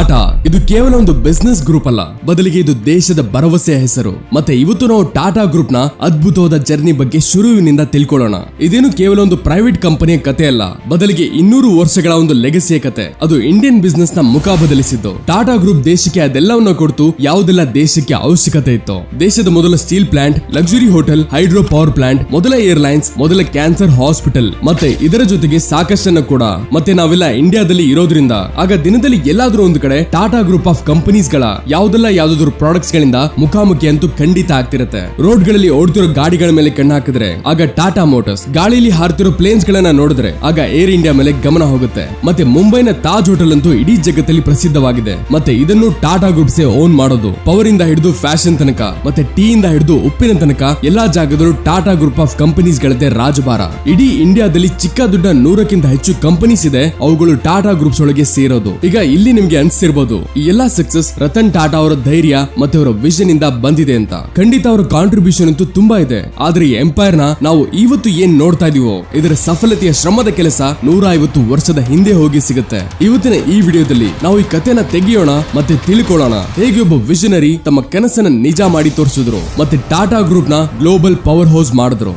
ಟಾಟಾ ಇದು ಕೇವಲ ಒಂದು ಬಿಸಿನೆಸ್ ಗ್ರೂಪ್ ಅಲ್ಲ, ಬದಲಿಗೆ ಇದು ದೇಶದ ಭರವಸೆಯ ಹೆಸರು. ಮತ್ತೆ ಇವತ್ತು ನಾವು ಟಾಟಾ ಗ್ರೂಪ್ ನ ಅದ್ಭುತವಾದ ಜರ್ನಿ ಬಗ್ಗೆ ಶುರುವಿನಿಂದ ತಿಳ್ಕೊಳ್ಳೋಣ. ಇದೇನು ಕೇವಲ ಒಂದು ಪ್ರೈವೇಟ್ ಕಂಪನಿಯ ಕತೆ ಅಲ್ಲ, ಬದಲಿಗೆ 200 ವರ್ಷಗಳ ಒಂದು ಲೆಗಸಿಯ ಕತೆ. ಅದು ಇಂಡಿಯನ್ ಬಿಸಿನೆಸ್ ನ ಮುಖ ಬದಲಿಸಿದ್ದು. ಟಾಟಾ ಗ್ರೂಪ್ ದೇಶಕ್ಕೆ ಅದೆಲ್ಲವನ್ನ ಕೊಡ್ತು ಯಾವುದೆಲ್ಲ ದೇಶಕ್ಕೆ ಅವಶ್ಯಕತೆ ಇತ್ತು. ದೇಶದ ಮೊದಲ steel plant, luxury hotel, hydro power plant, ಮೊದಲ ಏರ್ಲೈನ್ಸ್, ಮೊದಲ ಕ್ಯಾನ್ಸರ್ ಹಾಸ್ಪಿಟಲ್, ಮತ್ತೆ ಇದರ ಜೊತೆಗೆ ಸಾಕಷ್ಟನ್ನು ಕೂಡ. ಮತ್ತೆ ನಾವೆಲ್ಲ ಇಂಡಿಯಾದಲ್ಲಿ ಇರೋದ್ರಿಂದ ಆಗ ದಿನದಲ್ಲಿ ಎಲ್ಲಾದ್ರೂ ಒಂದು ಕಡೆ ಟಾಟಾ ಗ್ರೂಪ್ ಆಫ್ ಕಂಪನೀಸ್ ಗಳ ಯಾವ್ದಾದ್ರು ಪ್ರಾಡಕ್ಟ್ಸ್ ಗಳಿಂದ ಮುಖಾಮುಖಿ ಅಂತೂ ಖಂಡಿತ ಆಗ್ತಿರತ್ತೆ. ರೋಡ್ ಗಳಲ್ಲಿ ಓಡ್ತಿರೋ ಗಾಡಿಗಳ ಮೇಲೆ ಕಣ್ಣು ಹಾಕಿದ್ರೆ ಆಗ ಟಾಟಾ ಮೋಟರ್ಸ್, ಗಾಳಿಯಲ್ಲಿ ಹಾರ್ತಿರೋ ಪ್ಲೇನ್ಸ್ ಗಳನ್ನ ನೋಡಿದ್ರೆ ಆಗ ಏರ್ ಇಂಡಿಯಾ ಮೇಲೆ ಗಮನ ಹೋಗುತ್ತೆ. ಮತ್ತೆ ಮುಂಬೈನ ತಾಜ್ ಹೋಟೆಲ್ ಅಂತೂ ಇಡೀ ಜಗತ್ತಲ್ಲಿ ಪ್ರಸಿದ್ಧವಾಗಿದೆ. ಮತ್ತೆ ಇದನ್ನು ಟಾಟಾ ಗ್ರೂಪ್ಸ್ ಓನ್ ಮಾಡೋದು. ಪವರ್ ಇಂದ ಹಿಡಿದು ಫ್ಯಾಷನ್ ತನಕ, ಮತ್ತೆ ಟೀ ಇಂದ ಹಿಡಿದು ಉಪ್ಪಿನ ತನಕ ಎಲ್ಲಾ ಜಾಗದಲ್ಲೂ ಟಾಟಾ ಗ್ರೂಪ್ ಆಫ್ ಕಂಪನೀಸ್ ಗಳದ್ದೇ ರಾಜಭಾರ. ಇಡೀ ಇಂಡಿಯಾದಲ್ಲಿ ಚಿಕ್ಕ ದೊಡ್ಡ 100ಕ್ಕಿಂತ ಹೆಚ್ಚು ಕಂಪನೀಸ್ ಇದೆ, ಅವುಗಳು ಟಾಟಾ ಗ್ರೂಪ್ಸ್ ಒಳಗೆ ಸೇರೋದು. ಈಗ ಇಲ್ಲಿ ನಿಮ್ಗೆ ಅನ್ಸಿರ್ಬೋದು ಈ ಎಲ್ಲಾ ಸಕ್ಸಸ್ ರತನ್ ಟಾಟಾ ಅವರ ಧೈರ್ಯ ಮತ್ತೆ ಅವರ ವಿಷನ್ ಇಂದ ಬಂದಿದೆ ಅಂತ. ಖಂಡಿತ ಅವರ ಕಾಂಟ್ರಿಬ್ಯೂಷನ್ ಅಂತೂ ತುಂಬಾ ಇದೆ. ಆದ್ರೆ ಈ ಎಂಪೈರ್ ನ ನಾವು ಇವತ್ತು ಏನ್ ನೋಡ್ತಾ ಇದೀವೋ ಇದರ ಸಫಲತೆಯ ಶ್ರಮದ ಕೆಲಸ 150 ವರ್ಷದ ಹಿಂದೆ ಹೋಗಿ ಸಿಗುತ್ತೆ. ಇವತ್ತಿನ ಈ ವಿಡಿಯೋದಲ್ಲಿ ನಾವು ಈ ಕಥೆನ ತೆಗೆಯೋಣ ಮತ್ತೆ ತಿಳ್ಕೊಳ್ಳೋಣ ಹೇಗೆ ಒಬ್ಬ ವಿಷನರಿ ತಮ್ಮ ಕನಸನ್ನ ನಿಜ ಮಾಡಿ ತೋರಿಸಿದ್ರು ಮತ್ತೆ ಟಾಟಾ ಗ್ರೂಪ್ ನ ಗ್ಲೋಬಲ್ ಪವರ್ ಹೌಸ್ ಮಾಡಿದ್ರು.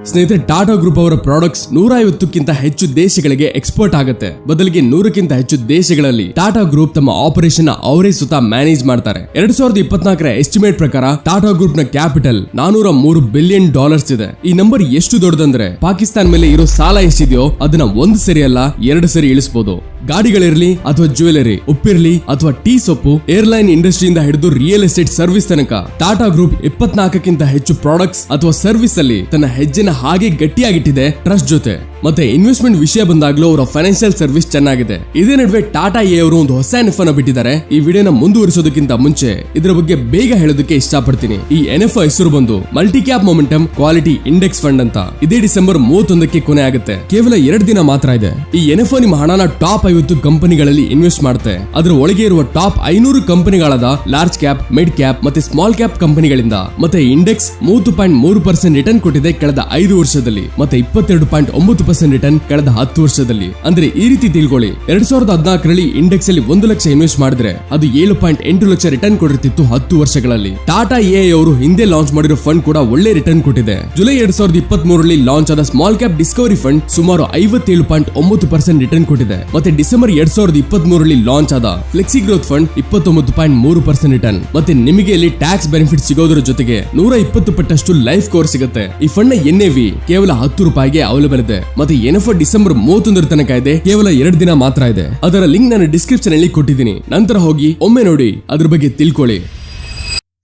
ಸ್ನೇಹಿತರೆ, ಟಾಟಾ ಗ್ರೂಪ್ ಅವರ ಪ್ರಾಡಕ್ಟ್ಸ್ 150ಕ್ಕಿಂತ ಹೆಚ್ಚು ದೇಶಗಳಿಗೆ ಎಕ್ಸ್ಪೋರ್ಟ್ ಆಗುತ್ತೆ. ಬದಲಿಗೆ 100ಕ್ಕಿಂತ ಹೆಚ್ಚು ದೇಶಗಳಲ್ಲಿ ಟಾಟಾ ಗ್ರೂಪ್ ತಮ್ಮ ಆಪರೇಷನ್ ಅವರೇ ಸ್ವತಃ ಮ್ಯಾನೇಜ್ ಮಾಡ್ತಾರೆ. 2024ರ ಎಸ್ಟಿಮೇಟ್ ಪ್ರಕಾರ ಟಾಟಾ ಗ್ರೂಪ್ ನ ಕ್ಯಾಪಿಟಲ್ $403 ಬಿಲಿಯನ್ ಇದೆ. ಈ ನಂಬರ್ ಎಷ್ಟು ದೊಡ್ಡದಂದ್ರೆ ಪಾಕಿಸ್ತಾನ ಮೇಲೆ ಇರೋ ಸಾಲ ಎಷ್ಟಿದೆಯೋ ಅದನ್ನ ಒಂದು ಸರಿ ಅಲ್ಲ 2 ಸರಿ ಇಳಿಸಬಹುದು. ಗಾಡಿಗಳಿರ್ಲಿ ಅಥವಾ ಜ್ಯುವೆಲರಿ, ಉಪ್ಪಿರ್ಲಿ ಅಥವಾ ಟೀ ಸೊಪ್ಪು, ಏರ್ಲೈನ್ ಇಂಡಸ್ಟ್ರಿಯಿಂದ ಹಿಡಿದು ರಿಯಲ್ ಎಸ್ಟೇಟ್ ಸರ್ವಿಸ್ ತನಕ ಟಾಟಾ ಗ್ರೂಪ್ 24ಕ್ಕಿಂತ ಹೆಚ್ಚು ಪ್ರಾಡಕ್ಟ್ಸ್ ಅಥವಾ ಸರ್ವಿಸ್ ಅಲ್ಲಿ ತನ್ನ ಹೆಜ್ಜೆನ ಹಾಗೆ ಗಟ್ಟಿಯಾಗಿಟ್ಟಿದೆ ಟ್ರಸ್ಟ್ ಜೊತೆ. ಮತ್ತೆ ಇನ್ವೆಸ್ಟ್ಮೆಂಟ್ ವಿಷಯ ಬಂದಾಗ್ಲೂ ಅವರ ಫೈನಾನ್ಷಿಯಲ್ ಸರ್ವಿಸ್ ಚೆನ್ನಾಗಿದೆ. ಇದೇ ನಡುವೆ ಟಾಟಾ ಎ ಅವರು ಒಂದು ಹೊಸ ಎನ್ಎಫ್ ಅನ್ನು ಬಿಟ್ಟಿದ್ದಾರೆ. ಈ ವಿಡಿಯೋನ ಮುಂದುವರಿಸೋದಕ್ಕಿಂತ ಮುಂಚೆ ಇದರ ಬಗ್ಗೆ ಬೇಗ ಹೇಳೋದಕ್ಕೆ ಇಷ್ಟಪಡ್ತೀನಿ. ಈ ಎನ್ಎಫ್ ಹೆಸರು ಬಂದು multi cap momentum quality index fund ಅಂತ. ಇದೇ ಡಿಸೆಂಬರ್ 31ಕ್ಕೆ ಕೊನೆ ಆಗುತ್ತೆ. ಕೇವಲ 2 ದಿನ ಮಾತ್ರ ಇದೆ. ಈ ಎನ್ಎಫ್ ನಿಮ್ಮ ಹಣನ ಟಾಪ್ 50 ಕಂಪನಿಗಳಲ್ಲಿ ಇನ್ವೆಸ್ಟ್ ಮಾಡುತ್ತೆ. ಅದರ ಒಳಗೆ ಇರುವ ಟಾಪ್ 500 ಕಂಪನಿಗಳಾದ ಲಾರ್ಜ್ ಕ್ಯಾಪ್, ಮಿಡ್ ಕ್ಯಾಪ್ ಮತ್ತೆ ಸ್ಮಾಲ್ ಕ್ಯಾಪ್ ಕಂಪನಿಗಳಿಂದ. ಮತ್ತೆ ಇಂಡೆಕ್ಸ್ 30.3% ರಿಟರ್ನ್ ಕೊಟ್ಟಿದೆ ಕಳೆದ 5 ವರ್ಷದಲ್ಲಿ, ಮತ್ತೆ 22.9% ರಿಟರ್ನ್ ಕಳೆದ 10 ವರ್ಷದಲ್ಲಿ. ಅಂದ್ರೆ ಈ ರೀತಿ ತಿಳ್ಕೊಳ್ಳಿ, 2014ರಲ್ಲಿ ಇಂಡೆಕ್ಸ್ ಅಲ್ಲಿ 1 ಲಕ್ಷ ಇನ್ವೆಸ್ಟ್ ಮಾಡಿದ್ರೆ ಅದು 7.8 ಲಕ್ಷ ರಿಟರ್ನ್ ಕೊಟ್ಟಿರ್ತಿತ್ತು 10 ವರ್ಷಗಳಲ್ಲಿ. ಟಾಟಾ ಎ ಅವರು ಹಿಂದೆ ಲಾಂಚ್ ಮಾಡಿರೋ ಫಂಡ್ ಕೂಡ ಒಳ್ಳೆ ರಿಟರ್ನ್ ಕೊಟ್ಟಿದೆ. ಜುಲೈ 2023ರಲ್ಲಿ ಲಾಂಚ್ ಆದ ಸ್ಮಾಲ್ ಕ್ಯಾಪ್ ಡಿಸ್ಕವರಿ ಫಂಡ್ ಸುಮಾರು 57.9% ರಿಟರ್ನ್ ಕೊಟ್ಟಿದೆ. ಮತ್ತೆ ಡಿಸೆಂಬರ್ 2023ರಲ್ಲಿ ಲಾಂಚ್ ಆದ ಫ್ಲೆಕ್ಸಿ ಗ್ರೋತ್ ಫಂಡ್ 29.3% ರಿಟರ್ನ್. ಮತ್ತೆ ನಿಮಗೆ ಇಲ್ಲಿ ಟ್ಯಾಕ್ಸ್ ಬೆನಿಫಿಟ್ ಸಿಗೋದ್ರ ಜೊತೆಗೆ 120 ಪಟ್ಟಷ್ಟು ಲೈಫ್ ಕೋರ್ ಸಿಗುತ್ತೆ. ಈ ಫಂಡ್ ನ ಎನ್ಎವಿ ಕೇವಲ $10 ಅವೈಲೇಬಲ್ ಇದೆ. ಮತ್ತೆ ಎನ್ಎಫ್ ಡಿಸೆಂಬರ್ 31 ತನಕ ಇದೆ. ಕೇವಲ 2 ದಿನ ಮಾತ್ರ ಇದೆ. ಅದರ ಲಿಂಕ್ ನಾನು ಡಿಸ್ಕ್ರಿಪ್ಷನ್ ಅಲ್ಲಿ ಕೊಟ್ಟಿದ್ದೀನಿ. ನಂತರ ಹೋಗಿ ಒಮ್ಮೆ ನೋಡಿ ಅದ್ರ ಬಗ್ಗೆ ತಿಳ್ಕೊಳ್ಳಿ.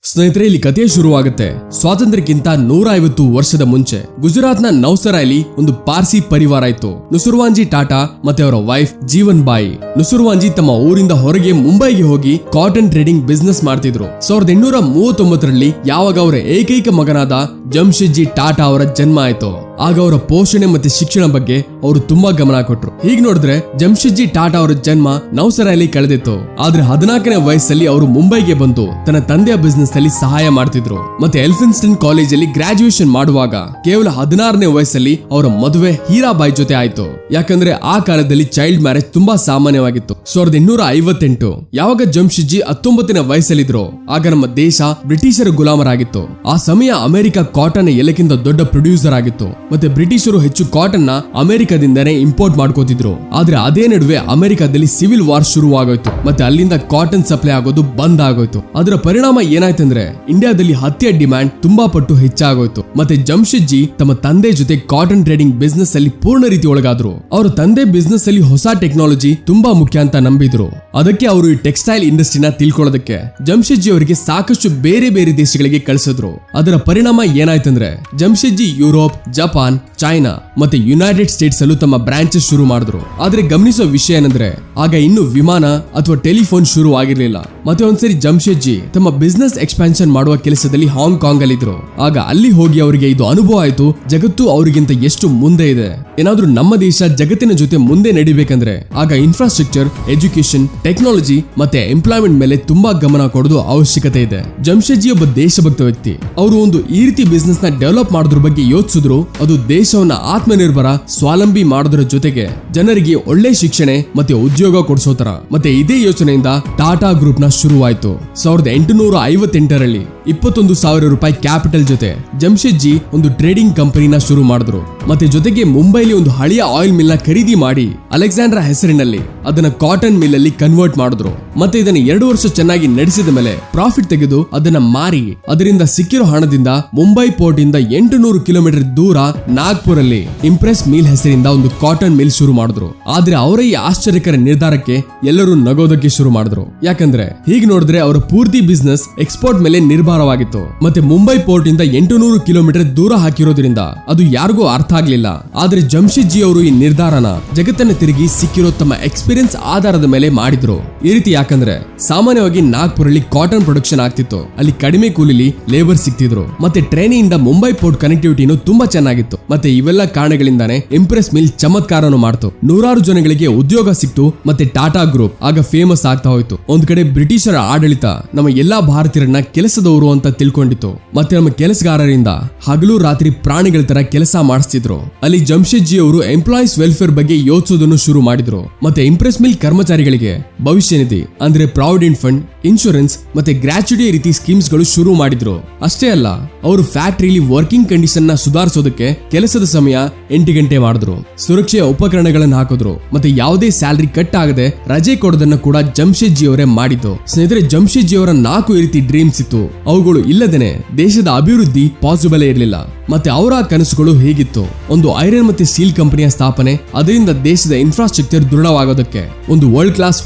ಸ್ನೇಹಿತರೆ, ಇಲ್ಲಿ ಕಥೆ ಶುರುವಾಗುತ್ತೆ ಸ್ವಾತಂತ್ರ್ಯಕ್ಕಿಂತ 150 ವರ್ಷದ ಮುಂಚೆ. ಗುಜರಾತ್ ನ ನೌಸರಾಯಲ್ಲಿ ಒಂದು ಪಾರ್ಸಿ ಪರಿವಾರ ಇತ್ತು. ನುಸುರ್ವಾಂಜಿ ಟಾಟಾ ಮತ್ತೆ ಅವರ ವೈಫ್ ಜೀವನ್ ಬಾಯಿ. ನುಸುರ್ವಾಂಜಿ ತಮ್ಮ ಊರಿಂದ ಹೊರಗೆ ಮುಂಬೈಗೆ ಹೋಗಿ ಕಾಟನ್ ಟ್ರೇಡಿಂಗ್ ಬಿಸ್ನೆಸ್ ಮಾಡ್ತಿದ್ರು. 1839ರಲ್ಲಿ ಯಾವಾಗ ಅವರ ಏಕೈಕ ಮಗನಾದ ಜಮ್ಶೆಡ್ಜಿ ಟಾಟಾ ಅವರ ಜನ್ಮ ಆಯ್ತು, ಆಗ ಅವರ ಪೋಷಣೆ ಮತ್ತೆ ಶಿಕ್ಷಣ ಬಗ್ಗೆ ಅವರು ತುಂಬಾ ಗಮನ ಕೊಟ್ರು. ಹೀಗೆ ನೋಡಿದ್ರೆ ಜಮ್ಶೆಡ್ಜಿ ಟಾಟಾ ಅವರ ಜನ್ಮ ನೌಸರಾಯಲ್ಲಿ ಕಳೆದಿತ್ತು. ಆದ್ರೆ 14ನೇ ವಯಸ್ಸಲ್ಲಿ ಅವರು ಮುಂಬೈಗೆ ಬಂದು ತನ್ನ ತಂದೆಯ ಬಿಸ್ನೆಸ್ ಅಲ್ಲಿ ಸಹಾಯ ಮಾಡ್ತಿದ್ರು. ಮತ್ತೆ ಎಲ್ಫಿನ್ಸ್ಟನ್ ಕಾಲೇಜ್ ಅಲ್ಲಿ ಗ್ರಾಜುಯೇಷನ್ ಮಾಡುವಾಗ ಕೇವಲ 16ನೇ ವಯಸ್ಸಲ್ಲಿ ಅವರ ಮದುವೆ ಹೀರಾಬಾಯಿ ಜೊತೆ ಆಯ್ತು. ಯಾಕಂದ್ರೆ ಆ ಕಾಲದಲ್ಲಿ ಚೈಲ್ಡ್ ಮ್ಯಾರೇಜ್ ತುಂಬಾ ಸಾಮಾನ್ಯವಾಗಿತ್ತು. 1858 ಯಾವಾಗ ಜಮ್ಶೆಡ್ಜಿ 19ನೇ ವಯಸ್ಸಲ್ಲಿದ್ರು ಆಗ ನಮ್ಮ ದೇಶ ಬ್ರಿಟಿಷರ ಗುಲಾಮರಾಗಿತ್ತು. ಆ ಸಮಯ ಅಮೆರಿಕ ಕಾಟನ್ ಎಲ್ಲಕ್ಕಿಂತ ದೊಡ್ಡ ಪ್ರೊಡ್ಯೂಸರ್ ಆಗಿತ್ತು. ಮತ್ತೆ ಬ್ರಿಟಿಷರು ಹೆಚ್ಚು ಕಾಟನ್ ನ ಅಮೆರಿಕದಿಂದನೇ ಇಂಪೋರ್ಟ್ ಮಾಡ್ಕೋತಿದ್ರು. ಆದ್ರೆ ಅದೇ ನಡುವೆ ಅಮೆರಿಕದಲ್ಲಿ ಸಿವಿಲ್ ವಾರ್ ಶುರುವಾಗೋಯ್ತು. ಮತ್ತೆ ಅಲ್ಲಿಂದ ಕಾಟನ್ ಸಪ್ಲೈ ಆಗೋದು ಬಂದ್ ಆಗೋಯ್ತು. ಅದರ ಪರಿಣಾಮ ಏನಾಯ್ತಂದ್ರೆ ಇಂಡಿಯಾದಲ್ಲಿ ಹತ್ತಿಯ ಡಿಮ್ಯಾಂಡ್ ತುಂಬಾ ಪಟ್ಟು ಹೆಚ್ಚಾಗೋಯ್ತು. ಮತ್ತೆ ಜಮ್ಶೆಡ್ಜಿ ತಮ್ಮ ತಂದೆ ಜೊತೆ ಕಾಟನ್ ಟ್ರೇಡಿಂಗ್ ಬಿಸ್ನೆಸ್ ಅಲ್ಲಿ ಪೂರ್ಣ ರೀತಿ ಒಳಗಾದ್ರು. ಅವರ ತಂದೆ ಬಿಸ್ನೆಸ್ ಅಲ್ಲಿ ಹೊಸ ಟೆಕ್ನಾಲಜಿ ತುಂಬಾ ಮುಖ್ಯ ಅಂತ ನಂಬಿದ್ರು. ಅದಕ್ಕೆ ಅವರು ಈ ಟೆಕ್ಸ್ಟೈಲ್ ಇಂಡಸ್ಟ್ರಿನ ತಿಳ್ಕೊಳ್ಳೋದಕ್ಕೆ ಜಮ್ಶೆಡ್ಜಿ ಅವರಿಗೆ ಸಾಕಷ್ಟು ಬೇರೆ ಬೇರೆ ದೇಶಗಳಿಗೆ ಕಳಿಸಿದ್ರು. ಅದರ ಪರಿಣಾಮ ಏನಾಯ್ತಂದ್ರೆ ಜಮ್ಶೆಡ್ಜಿ ಯುರೋಪ್, ಜಪಾನ್, ಚೈನಾ ಮತ್ತೆ ಯುನೈಟೆಡ್ ಸ್ಟೇಟ್ಸ್ ಅಲ್ಲೂ ತಮ್ಮ ಬ್ರಾಂಚಸ್ ಶುರು ಮಾಡಿದ್ರು. ಆದ್ರೆ ಗಮನಿಸೋ ವಿಷಯ ಏನಂದ್ರೆ ಆಗ ಇನ್ನು ವಿಮಾನ ಅಥವಾ ಟೆಲಿಫೋನ್ ಶುರು ಆಗಿರ್ಲಿಲ್ಲ. ಮತ್ತೆ ಒಂದ್ಸರಿ ಜಮ್ಶೆಡ್ಜಿ ತಮ್ಮ ಬಿಸ್ನೆಸ್ ಎಕ್ಸ್ಪಾನ್ಷನ್ ಮಾಡುವ ಕೆಲಸದಲ್ಲಿ ಹಾಂಗ್ಕಾಂಗ್ ಅಲ್ಲಿ ಇದ್ರು. ಆಗ ಅಲ್ಲಿ ಹೋಗಿ ಅವರಿಗೆ ಇದು ಅನುಭವ ಆಯ್ತು, ಜಗತ್ತು ಅವರಿಗಿಂತ ಎಷ್ಟು ಮುಂದೆ ಇದೆ. ಏನಾದ್ರೂ ನಮ್ಮ ದೇಶ ಜಗತ್ತಿನ ಜೊತೆ ಮುಂದೆ ನಡಿಬೇಕಂದ್ರೆ ಆಗ ಇನ್ಫ್ರಾಸ್ಟ್ರಕ್ಚರ್, ಎಜುಕೇಶನ್, ಟೆಕ್ನಾಲಜಿ ಮತ್ತೆ ಎಂಪ್ಲಾಯ್ಮೆಂಟ್ ಮೇಲೆ ತುಂಬಾ ಗಮನ ಕೊಡೋದು ಅವಶ್ಯಕತೆ ಇದೆ. ಜಮ್ಶೆಡ್ಜಿ ಒಬ್ಬ ದೇಶಭಕ್ತ ವ್ಯಕ್ತಿ. ಅವರು ಈ ರೀತಿ ಬಿಸ್ನೆಸ್ ನ ಡೆವಲಪ್ ಮಾಡೋದ್ರ ಬಗ್ಗೆ ಯೋಚಿಸಿದ್ರು. ಅದು ದೇಶವನ್ನ ಆತ್ಮನಿರ್ಭರ, ಸ್ವಾವಲಂಬಿ ಮಾಡೋದ್ರ ಜೊತೆಗೆ ಜನರಿಗೆ ಒಳ್ಳೆ ಶಿಕ್ಷಣ ಮತ್ತೆ ಉದ್ಯೋಗ ಕೊಡಿಸೋ ತರ. ಮತ್ತೆ ಇದೇ ಯೋಚನೆಯಿಂದ ಟಾಟಾ ಗ್ರೂಪ್ ನ ಶುರುವಾಯಿತು. 1858ರಲ್ಲಿ 21,000 ರೂಪಾಯಿ ಕ್ಯಾಪಿಟಲ್ ಜೊತೆ ಜಮ್ಶೆಡ್ಜಿ ಒಂದು ಟ್ರೇಡಿಂಗ್ ಕಂಪನಿನ ಶುರು ಮಾಡಿದ್ರು. ಮತ್ತೆ ಜೊತೆಗೆ ಮುಂಬೈಲಿ ಒಂದು ಹಳೆಯ ಆಯಿಲ್ ಮಿಲ್ ನ ಖರೀದಿ ಮಾಡಿ ಅಲೆಕ್ಸಾಂಡ್ರಾ ಹೆಸರಿನಲ್ಲಿ ಅದನ್ನ ಕಾಟನ್ ಮಿಲ್ ಅಲ್ಲಿ ಕನ್ವರ್ಟ್ ಮಾಡಿದ್ರು. ಮತ್ತೆ ಇದನ್ನ 2 ವರ್ಷ ಚೆನ್ನಾಗಿ ನಡೆಸಿದ ಮೇಲೆ ಪ್ರಾಫಿಟ್ ತೆಗೆದು ಅದನ್ನ ಮಾರಿ ಅದರಿಂದ ಸಿಕ್ಕಿರೋ ಹಣದಿಂದ ಮುಂಬೈ ಪೋರ್ಟ್ ಇಂದ 800 ಕಿಲೋಮೀಟರ್ ದೂರ ನಾಗ್ಪುರ್ ಅಲ್ಲಿ ಇಂಪ್ರೆಸ್ ಮಿಲ್ ಹೆಸರಿಂದ ಒಂದು ಕಾಟನ್ ಮಿಲ್ ಶುರು ಮಾಡಿದ್ರು. ಆದ್ರೆ ಅವರ ಈ ಆಶ್ಚರ್ಯಕರ ನಿರ್ಧಾರಕ್ಕೆ ಎಲ್ಲರೂ ನಗೋದಕ್ಕೆ ಶುರು ಮಾಡಿದ್ರು. ಯಾಕಂದ್ರೆ ಹೀಗೆ ನೋಡಿದ್ರೆ ಅವರ ಪೂರ್ತಿ ಬಿಸ್ನೆಸ್ ಎಕ್ಸ್ಪೋರ್ಟ್ ಮೇಲೆ ನಿರ್ಭರವಾಗಿತ್ತು. ಮತ್ತೆ ಮುಂಬೈ ಪೋರ್ಟ್ ಇಂದ 800 ಕಿಲೋಮೀಟರ್ ದೂರ ಹಾಕಿರೋದ್ರಿಂದ ಅದು ಯಾರಿಗೂ ಅರ್ಥ ಆಗ್ಲಿಲ್ಲ. ಆದ್ರೆ ಜಮ್ಶೆಡ್ಜಿ ಅವರು ಈ ನಿರ್ಧಾರನ ಜಗತ್ತನ್ನ ತಿರುಗಿ ಸಿಕ್ಕಿರೋ ತಮ್ಮ ಎಕ್ಸ್ಪೀರಿಯನ್ಸ್ ಆಧಾರದ ಮೇಲೆ ಮಾಡಿದ್ರು. ಈ ರೀತಿ ಯಾಕಂದ್ರೆ ಸಾಮಾನ್ಯವಾಗಿ ನಾಗ್ಪುರ್ ಅಲ್ಲಿ ಕಾಟನ್ ಪ್ರೊಡಕ್ಷನ್ ಆಗ್ತಿತ್ತು. ಅಲ್ಲಿ ಕಡಿಮೆ ಕೂಲಿಲಿ ಲೇಬರ್ ಸಿಕ್ತಿದ್ರು. ಮತ್ತೆ ಟ್ರೈನಿಂದ ಮುಂಬೈ ಪೋರ್ಟ್ ಕನೆಕ್ಟಿವಿಟಿನೂ ತುಂಬಾ ಚೆನ್ನಾಗಿತ್ತು. ಮತ್ತೆ ಇವೆಲ್ಲ ಕಾರಣಗಳಿಂದಾನೆ ಇಂಪ್ರೆಸ್ ಮಿಲ್ ಚಮತ್ಕಾರನು ಮಾಡ್ತು. ನೂರಾರು ಜನಗಳಿಗೆ ಉದ್ಯೋಗ ಸಿಕ್ತು. ಮತ್ತೆ ಟಾಟಾ ಗ್ರೂಪ್ ಆಗ ಫೇಮಸ್ ಆಗ್ತಾ ಹೋಯ್ತು. ಒಂದ್ ಕಡೆ ಬ್ರಿಟಿಷರ ಆಡಳಿತ ನಮ್ಮ ಎಲ್ಲಾ ಭಾರತೀಯರನ್ನ ಕೆಲಸದವರು ಅಂತ ತಿಳ್ಕೊಂಡಿತ್ತು. ಮತ್ತೆ ನಮ್ಮ ಕೆಲಸಗಾರರಿಂದ ಹಗಲು ರಾತ್ರಿ ಪ್ರಾಣಿಗಳ ತರ ಕೆಲಸ ಮಾಡಿಸ್ತಿದ್ರು. ಅಲ್ಲಿ ಜಮ್ಶೆಡ್ಜಿ ಅವರು ಎಂಪ್ಲಾಯೀಸ್ ವೆಲ್ಫೇರ್ ಬಗ್ಗೆ ಯೋಚಿಸೋದನ್ನು ಶುರು ಮಾಡಿದ್ರು. ಮತ್ತೆ ಇಂಪ್ರೆಸ್ ಮಿಲ್ ಕರ್ಮಚಾರಿಗಳಿಗೆ ಭವಿಷ್ಯ ನಿಧಿ ಅಂದ್ರೆ ಪ್ರಾವಿಡೆಂಟ್ ಫಂಡ್, ಇನ್ಶೂರೆನ್ಸ್ ಮತ್ತೆ ಗ್ರಾಚ್ಯುಟಿ ರೀತಿ ಸ್ಕೀಮ್ಸ್ ಗಳು ಶುರು ಮಾಡಿದ್ರು. ಅಷ್ಟೇ ಅಲ್ಲ, ಅವರು ಫ್ಯಾಕ್ಟರಿಲಿ ವರ್ಕಿಂಗ್ ಕಂಡೀಷನ್ ನ ಸುಧಾರಿಸೋದಕ್ಕೆ ಕೆಲಸದ ಸಮಯ 8 ಗಂಟೆ ಮಾಡಿದ್ರು. ಸುರಕ್ಷೆಯ ಉಪಕರಣಗಳನ್ನು ಹಾಕಿದ್ರು. ಮತ್ತೆ ಯಾವುದೇ ಸ್ಯಾಲರಿ ಕಟ್ ಆಗದೆ ರಜೆ ಕೊಡೋದನ್ನ ಕೂಡ ಜಮ್ಶೆಡ್ಜಿ ಅವರೇ ಮಾಡಿದ್ದು. ಸ್ನೇಹಿತರೆ, ಜಮ್ಶೆಡ್ಜಿ ಅವರ 4 ರೀತಿ ಡ್ರೀಮ್ಸ್ ಇತ್ತು. ಅವುಗಳು ಇಲ್ಲದೇನೆ ದೇಶದ ಅಭಿವೃದ್ಧಿ ಪಾಸಿಬಲ್ ಇರಲಿಲ್ಲ. ಮತ್ತೆ ಅವರ ಕನಸುಗಳು ಹೇಗಿತ್ತು? ಒಂದು ಐರನ್ ಮತ್ತೆ ಸ್ಟೀಲ್ ಕಂಪನಿಯ ಸ್ಥಾಪನೆ, ಅದರಿಂದ ದೇಶದ ಇನ್ಫ್ರಾಸ್ಟ್ರಕ್ಚರ್ ದೃಢವಾಗೋದಕ್ಕೆ ಒಂದು ವರ್ಲ್ಡ್ ಕ್ಲಾಸ್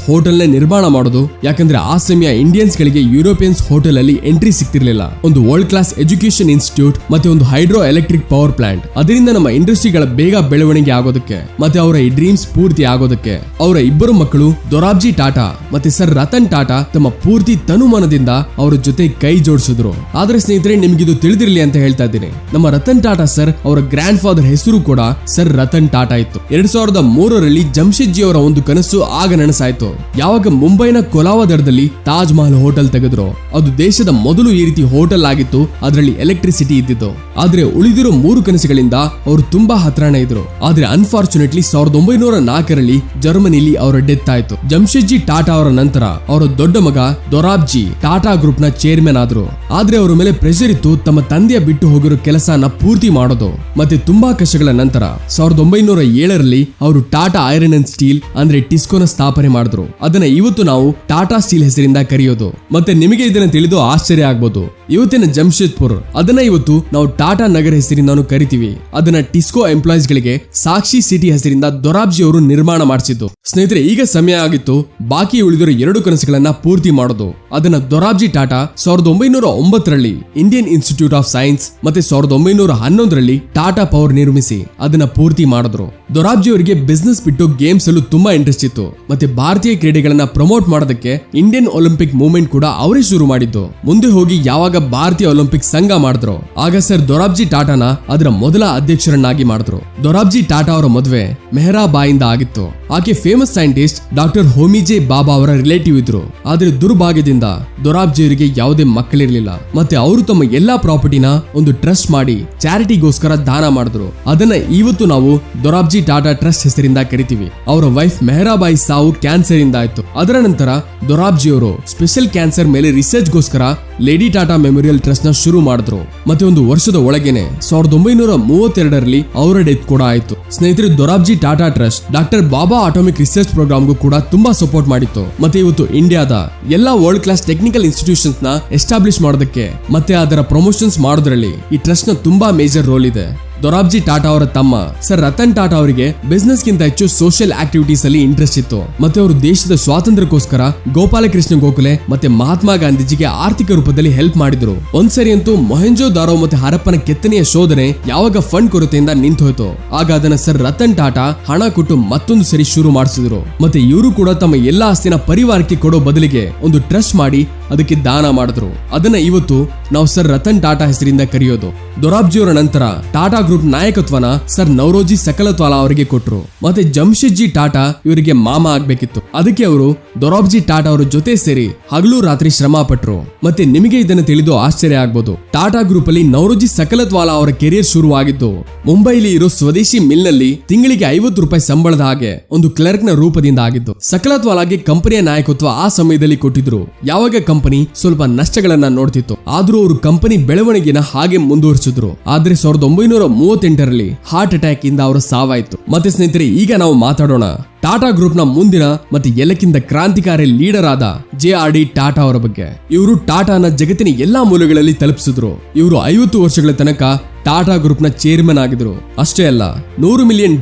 ಹೋಟೆಲ್ ನ ನಿರ್ಮಾಣ ಮಾಡೋದು. ಯಾಕಂದ್ರೆ ಆ ಸಮಯ ಇಂಡಿಯನ್ಸ್ ಗಳಿಗೆ ಯುರೋಪಿಯನ್ಸ್ ಹೋಟೆಲ್ ಅಲ್ಲಿ ಎಂಟ್ರಿ ಸಿಗ್ತಿರ್ಲಿಲ್ಲ. ಒಂದು ವರ್ಲ್ಡ್ ಕ್ಲಾಸ್ ಎಜುಕೇಶನ್ ಇನ್ಸ್ಟಿಟ್ಯೂಟ್ ಮತ್ತೆ ಒಂದು ಹೈಡ್ರೋ ಎಲೆಕ್ಟ್ರಿಕ್ ಪವರ್ ಪ್ಲಾಂಟ್, ಅದರಿಂದ ನಮ್ಮ ಇಂಡಸ್ಟ್ರಿಗಳ ಬೇಗ ಬೆಳವಣಿಗೆ ಆಗೋದಕ್ಕೆ ಮತ್ತೆ ಅವರ ಈ ಡ್ರೀಮ್ಸ್ ಪೂರ್ತಿ ಆಗೋದಕ್ಕೆ ಅವರ 2 ಮಕ್ಕಳು ದೊರಾಬ್ಜಿ ಟಾಟಾ ಮತ್ತೆ ಸರ್ ರತನ್ ಟಾಟಾ ತಮ್ಮ ಪೂರ್ತಿ ತನುಮನದಿಂದ ಅವರ ಜೊತೆ ಕೈ ಜೋಡಿಸಿದ್ರು. ಆದ್ರೆ ಸ್ನೇಹಿತರೆ, ನಿಮ್ಗಿದು ತಿಳಿದಿರಲಿ ಅಂತ ಹೇಳ್ತಾ ಇದ್ದೀನಿ. ನಮ್ಮ ರತನ್ ಟಾಟಾ ಸರ್ ಅವರ ಗ್ರ್ಯಾಂಡ್ ಫಾದರ್ ಹೆಸರು ಕೂಡ ಸರ್ ರತನ್ ಟಾಟಾ ಇತ್ತು. 2003ರಲ್ಲಿ ಜಮ್ಶೆಡ್ಜಿ ಅವರ ಒಂದು ಕನಸು ಆಗ ನನಸಾಯ್ತು. ಯಾವಾಗ ಮುಂಬೈನ ಕೊಲಾವದರದಲ್ಲಿ ತಾಜ್ ಮಹಲ್ ಹೋಟೆಲ್ ತೆಗೆದ್ರು. ಅದು ದೇಶದ ಮೊದಲು ಈ ರೀತಿ ಹೋಟೆಲ್ ಆಗಿತ್ತು. ಅದರಲ್ಲಿ ಎಲೆಕ್ಟ್ರಿಸಿಟಿ ಇದ್ದಿತ್ತು. ಆದ್ರೆ ಉಳಿದಿರೋ 3 ಕನಸುಗಳಿಂದ ಅವರು ತುಂಬಾ ಹತ್ರನೇ ಇದ್ರು. ಆದ್ರೆ ಅನ್ಫಾರ್ಚುನೇಟ್ಲಿ 1904ರಲ್ಲಿ ಜರ್ಮನಿಲಿ ಅವರ ಡೆತ್ ಆಯ್ತು. ಜಮ್ಶೆಡ್ಜಿ ಟಾಟಾ ಅವರ ನಂತರ ಅವರ ದೊಡ್ಡ ಮಗ ದೊರಾಬ್ಜಿ ಟಾಟಾ ಗ್ರೂಪ್ ನ ಚೇರ್ಮನ್ ಆದ್ರು. ಆದ್ರೆ ಅವರ ಮೇಲೆ ಪ್ರೆಷರ್ ಇತ್ತು ತಮ್ಮ ತಂದೆಯ ಬಿಟ್ಟು ಹೋಗಿರೋ ಕೆಲಸನ ಪೂರ್ತಿ ಮಾಡೋದು. ಮತ್ತೆ ತುಂಬಾ ಕಷ್ಟಗಳ ನಂತರ 1907ರಲ್ಲಿ ಅವರು ಟಾಟಾ ಐರನ್ ಅಂಡ್ ಸ್ಟೀಲ್ ಅಂದ್ರೆ ಟಿಸ್ಕೋನ ಸ್ಥಾಪನೆ ಮಾಡಿದ್ರು. ಅದನ್ನ ಇವತ್ತು ನಾವು ಟಾಟಾ ಸ್ಟೀಲ್ ಹೆಸರಿಂದ ಕರೆಯೋದು. ಮತ್ತೆ ನಿಮಗೆ ಇದನ್ನ ತಿಳಿದು ಆಶ್ಚರ್ಯ ಆಗ್ಬೋದು. ಇವತ್ತಿನ ಜಮ್ಶೆಡ್ಪುರ್ ಅದನ್ನ ಇವತ್ತು ನಾವು ಟಾಟಾ ನಗರ ಹೆಸರಿಂದ ಕರಿತೀವಿ. ಅದನ್ನ ಟಿಸ್ಕೋ ಎಂಪ್ಲಾಯೀಸ್ ಗಳಿಗೆ ಸಾಕ್ಷಿ ಸಿಟಿ ಹೆಸರಿಂದ ದೊರಾಬ್ಜಿ ಅವರು ನಿರ್ಮಾಣ ಮಾಡಿಸಿದ್ದು. ಸ್ನೇಹಿತರೆ, ಈಗ ಸಮಯ ಆಗಿತ್ತು ಬಾಕಿ ಉಳಿದಿರೋ 2 ಕನಸುಗಳನ್ನ ಪೂರ್ತಿ ಮಾಡೋದು. ಅದನ್ನ ದೊರಾಬ್ಜಿ ಟಾಟಾ 1909ರಲ್ಲಿ ಇಂಡಿಯನ್ ಇನ್ಸ್ಟಿಟ್ಯೂಟ್ ಆಫ್ ಸೈನ್ಸ್ ಮತ್ತೆ 1911ರಲ್ಲಿ ಟಾಟಾ ಪವರ್ ನಿರ್ಮಿಸಿ ಅದನ್ನ ಪೂರ್ತಿ ಮಾಡಿದ್ರು. ದೊರಾಬ್ಜಿ ಅವರಿಗೆ ಬಿಸ್ನೆಸ್ ಬಿಟ್ಟು ಗೇಮ್ಸ್ ಅಲ್ಲೂ ತುಂಬಾ ಇಂಟ್ರೆಸ್ಟ್ ಇತ್ತು. ಮತ್ತೆ ಭಾರತೀಯ ಕ್ರೀಡೆಗಳನ್ನ ಪ್ರಮೋಟ್ ಮಾಡೋದಕ್ಕೆ ಇಂಡಿಯನ್ ಒಲಿಂಪಿಕ್ ಮೂವ್ಮೆಂಟ್ ಕೂಡ ಅವರೇ ಶುರು ಮಾಡಿದ್ದು. ಮುಂದೆ ಹೋಗಿ ಯಾವಾಗ ಭಾರತೀಯ ಒಲಿಂಪಿಕ್ ಸಂಘ ಮಾಡಿದ್ರು ಆಗ ಸರ್ ದೊರಾಬ್ಜಿ ಟಾಟಾನ ಅದರ ಮೊದಲ ಅಧ್ಯಕ್ಷರನ್ನಾಗಿ ಮಾಡಿದ್ರು. ದೊರಾಬ್ಜಿ ಟಾಟಾ ಅವರ ಮದುವೆ ಮೆಹರಾಬಾಯಿಂದ ಆಗಿತ್ತು. ಆಕೆ ಫೇಮಸ್ ಸೈಂಟಿಸ್ಟ್ ಡಾಕ್ಟರ್ ಹೋಮಿಜೆ ಬಾಬಾ ಅವರ ರಿಲೇಟಿವ್ ಇದ್ರು. ಆದ್ರೆ ದುರ್ಭಾಗ್ಯದಿಂದ ದೊರಾಬ್ಜಿ ಅವರಿಗೆ ಯಾವುದೇ ಮಕ್ಕಳಿರ್ಲಿಲ್ಲ. ಮತ್ತೆ ಅವರು ತಮ್ಮ ಎಲ್ಲಾ ಪ್ರಾಪರ್ಟಿನ ಒಂದು ಟ್ರಸ್ಟ್ ಮಾಡಿ ಚಾರಿಟಿಗೋಸ್ಕರ ದಾನ ಮಾಡಿದ್ರು. ಅದನ್ನ ಇವತ್ತು ನಾವು ದೊರಾಬ್ಜಿ ಟಾಟಾ ಟ್ರಸ್ಟ್ ಹೆಸರಿಂದ ಕರಿತೀವಿ. ಅವರ ವೈಫ್ ಮೆಹರಾಬಾಯಿ ಸಾವು ಕ್ಯಾನ್ಸರ್ ಇಂದ ಆಯ್ತು. ಅದರ ನಂತರ ದೊರಾಬ್ಜಿ ಅವರು ಸ್ಪೆಷಲ್ ಕ್ಯಾನ್ಸರ್ ಮೇಲೆ ರಿಸರ್ಚ್ ಗೋಸ್ಕರ ಲೇಡಿ ಟಾಟಾ ಮೆಮೋರಿಯಲ್ ಟ್ರಸ್ಟ್ ನ ಶುರು ಮಾಡಿದ್ರು. ಮತ್ತೆ ಒಂದು ವರ್ಷದ ಒಳಗೇನೆ 1932ರಲ್ಲಿ ಅವರ ಡೆತ್ ಕೂಡ ಆಯ್ತು. ಸ್ನೇಹಿತರೆ, ದೊರಾಬ್ಜಿ ಟಾಟಾ ಟ್ರಸ್ಟ್ ಡಾಕ್ಟರ್ ಬಾಬಾ ಅಟಾಮಿಕ್ ರಿಸರ್ಚ್ ಪ್ರೋಗ್ರಾಮ್ಗೂ ಕೂಡ ತುಂಬಾ ಸಪೋರ್ಟ್ ಮಾಡಿತ್ತು. ಮತ್ತೆ ಇವತ್ತು ಇಂಡಿಯಾದ ಎಲ್ಲಾ ವರ್ಲ್ಡ್ ಕ್ಲಾಸ್ ಟೆಕ್ನಿಕಲ್ ಇನ್ಸ್ಟಿಟ್ಯೂಷನ್ಸ್ ನ ಎಸ್ಟಾಬ್ಲಿಷ್ ಮಾಡೋದಕ್ಕೆ ಮತ್ತೆ ಅದರ ಪ್ರಮೋಷನ್ಸ್ ಮಾಡೋದ್ರಲ್ಲಿ ಈ ಟ್ರಸ್ಟ್ ನ ತುಂಬಾ ಮೇಜರ್ ರೋಲ್ ಇದೆ. ದೊರಾಬ್ಜಿ ಟಾಟಾ ಅವರ ತಮ್ಮ ಸರ್ ರತನ್ ಟಾಟಾ ಅವರಿಗೆ ಬಿಸ್ನೆಸ್ ಗಿಂತ ಹೆಚ್ಚು ಸೋಷಿಯಲ್ ಆಕ್ಟಿವಿಟೀಸ್ ಅಲ್ಲಿ ಇಂಟ್ರೆಸ್ಟ್ ಇತ್ತು. ಮತ್ತೆ ಅವರು ದೇಶದ ಸ್ವಾತಂತ್ರ್ಯಕ್ಕೋಸ್ಕರ ಗೋಪಾಲಕೃಷ್ಣ ಗೋಖಲೆ ಮತ್ತೆ ಮಹಾತ್ಮ ಗಾಂಧೀಜಿಗೆ ಆರ್ಥಿಕ ರೂಪದಲ್ಲಿ ಹೆಲ್ಪ್ ಮಾಡಿದ್ರು. ಒಂದ್ಸರಿ ಅಂತೂ ಮೊಹೆಂಜೋ ದಾರೋ ಮತ್ತೆ ಹರಪ್ಪನ ಕೆತ್ತನೆಯ ಶೋಧನೆ ಯಾವಾಗ ಫಂಡ್ ಕೊರತೆಯಿಂದ ನಿಂತು ಹೋಯ್ತು, ಆಗ ಅದನ್ನ ಸರ್ ರತನ್ ಟಾಟಾ ಹಣ ಕೊಟ್ಟು ಮತ್ತೊಂದು ಸರಿ ಶುರು ಮಾಡಿಸಿದ್ರು. ಮತ್ತೆ ಇವರು ಕೂಡ ತಮ್ಮ ಎಲ್ಲಾ ಆಸ್ತಿನ ಪರಿವಾರಕ್ಕೆ ಕೊಡೋ ಬದಲಿಗೆ ಒಂದು ಟ್ರಸ್ಟ್ ಮಾಡಿ ಅದಕ್ಕೆ ದಾನ ಮಾಡಿದ್ರು. ಅದನ್ನ ಇವತ್ತು ನಾವು ಸರ್ ರತನ್ ಟಾಟಾ ಹೆಸರಿಂದ ಕರೆಯೋದು. ದೊರಾಬ್ಜಿಯವರ ನಂತರ ಟಾಟಾ ಗ್ರೂಪ್ ನಾಯಕತ್ವನ ಸರ್ ನವರೋಜಿ ಸಕಲತ್ವಾಲಾ ಅವರಿಗೆ ಕೊಟ್ರು. ಮತ್ತೆ ಜಮ್ಶೆಡ್ಜಿ ಟಾಟಾ ಇವರಿಗೆ ಮಾಮ ಆಗ್ಬೇಕಿತ್ತು. ಅದಕ್ಕೆ ಅವರು ದೊರಾಬ್ಜಿ ಟಾಟಾ ಅವರ ಜೊತೆ ಸೇರಿ ಹಗಲು ರಾತ್ರಿ ಶ್ರಮ ಪಟ್ರು. ಮತ್ತೆ ನಿಮಗೆ ಇದನ್ನು ತಿಳಿದು ಆಶ್ಚರ್ಯ ಆಗ್ಬೋದು, ಟಾಟಾ ಗ್ರೂಪ್ ಅಲ್ಲಿ ನವರೋಜಿ ಸಕಲತ್ವಾಲಾ ಅವರ ಕೆರಿಯರ್ ಶುರುವಾಗಿದ್ದು ಮುಂಬೈಲಿ ಇರೋ ಸ್ವದೇಶಿ ಮಿಲ್ ನಲ್ಲಿ ತಿಂಗಳಿಗೆ 50 ರೂಪಾಯಿ ಸಂಬಳದ ಹಾಗೆ ಒಂದು ಕ್ಲರ್ಕ್ ನ ರೂಪದಿಂದ ಆಗಿದ್ದು. ಸಕಲತ್ವಾಲಾಗೆ ಕಂಪನಿಯ ನಾಯಕತ್ವ ಆ ಸಮಯದಲ್ಲಿ ಕೊಟ್ಟಿದ್ರು, ಯಾವಾಗ ಕಂಪನಿ ಸ್ವಲ್ಪ ನಷ್ಟಗಳನ್ನ ನೋಡ್ತಿತ್ತು. ಆದ್ರೂ ಅವರು ಕಂಪನಿ ಬೆಳವಣಿಗೆನ ಹಾಗೆ ಮುಂದುವರಿಸಿದ್ರು. ಆದ್ರೆ 1938ರಲ್ಲಿ ಹಾರ್ಟ್ ಅಟ್ಯಾಕ್ ಇಂದ ಅವರ ಸಾವಾಯ್ತು. ಮತ್ತೆ ಸ್ನೇಹಿತರೆ, ಈಗ ನಾವು ಮಾತಾಡೋಣ ಟಾಟಾ ಗ್ರೂಪ್ ನ ಮುಂದಿನ ಮತ್ತೆ ಎಲ್ಲಕ್ಕಿಂತ ಕ್ರಾಂತಿಕಾರಿ ಲೀಡರ್ ಆದ JRD ಟಾಟಾ ಅವರ ಬಗ್ಗೆ. ಇವರು ಟಾಟಾನ ಜಗತ್ತಿನ ಎಲ್ಲಾ ಮೂಲೆಗಳಲ್ಲಿ ತಲುಪಿಸಿದ್ರು. ಇವರು 50 ವರ್ಷಗಳ ತನಕ ಟಾಟಾ ಗ್ರೂಪ್ ನ ಚೇರ್ಮನ್ ಆಗಿದ್ರು. ಅಷ್ಟೇ ಅಲ್ಲ, $100 ಮಿಲಿಯನ್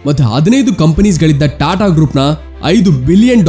ಮತ್ತೆ 15 ಕಂಪನೀಸ್ ಗಳಿದ್ದ ಟಾಟಾ ಗ್ರೂಪ್ ನ $5 ಬಿಲಿಯನ್